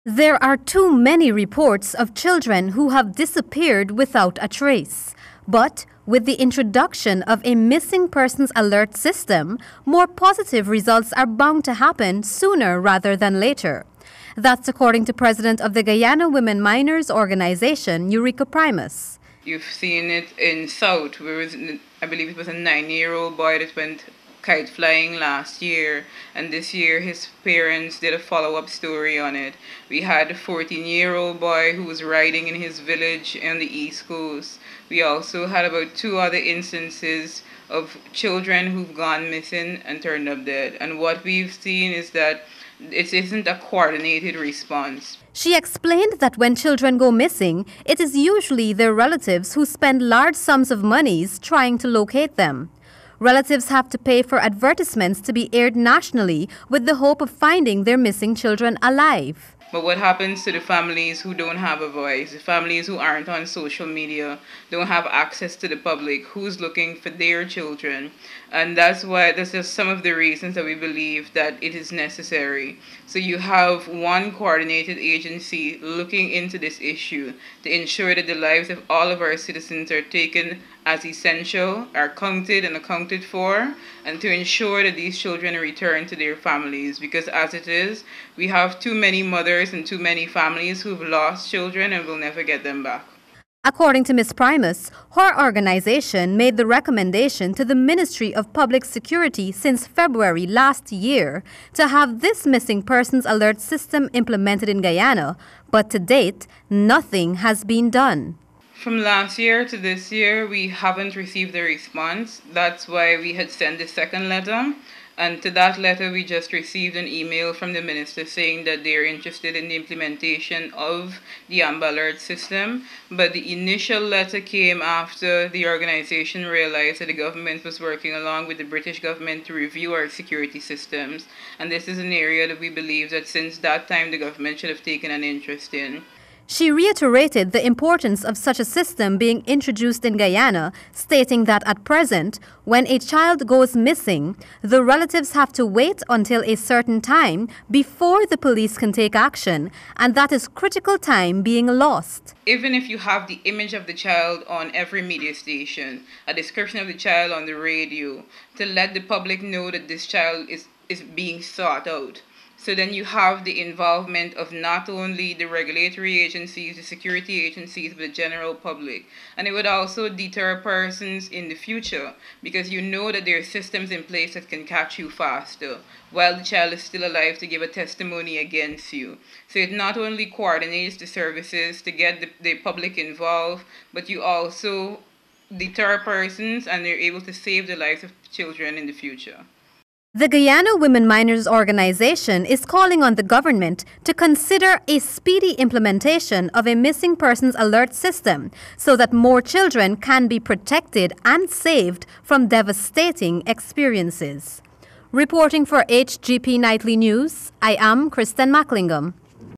There are too many reports of children who have disappeared without a trace. But with the introduction of a missing persons alert system, more positive results are bound to happen sooner rather than later. That's according to President of the Guyana Women Miners Organization, Eureka Primus. You've seen it in South, where I believe it was a 9-year-old boy that went kite flying last year, and this year his parents did a follow-up story on it. We had a 14-year-old boy who was riding in his village on the East Coast. We also had about 2 other instances of children who've gone missing and turned up dead. And what we've seen is that it isn't a coordinated response. She explained that when children go missing, it is usually their relatives who spend large sums of monies trying to locate them. Relatives have to pay for advertisements to be aired nationally with the hope of finding their missing children alive. But what happens to the families who don't have a voice, the families who aren't on social media, don't have access to the public, who's looking for their children? And that's just some of the reasons that we believe that it is necessary. So you have one coordinated agency looking into this issue to ensure that the lives of all of our citizens are taken as essential, are counted and accounted for, and to ensure that these children return to their families. Because as it is, we have too many mothers and too many families who've lost children and will never get them back. According to Ms. Primus, her organization made the recommendation to the Ministry of Public Security since February last year to have this missing persons alert system implemented in Guyana, but to date, nothing has been done. From last year to this year, we haven't received a response. That's why we had sent the second letter. And to that letter, we just received an email from the minister saying that they're interested in the implementation of the Amber Alert system. But the initial letter came after the organization realized that the government was working along with the British government to review our security systems. And this is an area that we believe that since that time, the government should have taken an interest in. She reiterated the importance of such a system being introduced in Guyana, stating that at present, when a child goes missing, the relatives have to wait until a certain time before the police can take action, and that is critical time being lost. Even if you have the image of the child on every media station, a description of the child on the radio, to let the public know that this child is being sought out. So then you have the involvement of not only the regulatory agencies, the security agencies, but the general public. And it would also deter persons in the future because you know that there are systems in place that can catch you faster while the child is still alive to give a testimony against you. So it not only coordinates the services to get the public involved, but you also deter persons and they're able to save the lives of children in the future. The Guyana Women Miners Organization is calling on the government to consider a speedy implementation of a missing persons alert system so that more children can be protected and saved from devastating experiences. Reporting for HGP Nightly News, I am Kristen Macklingam.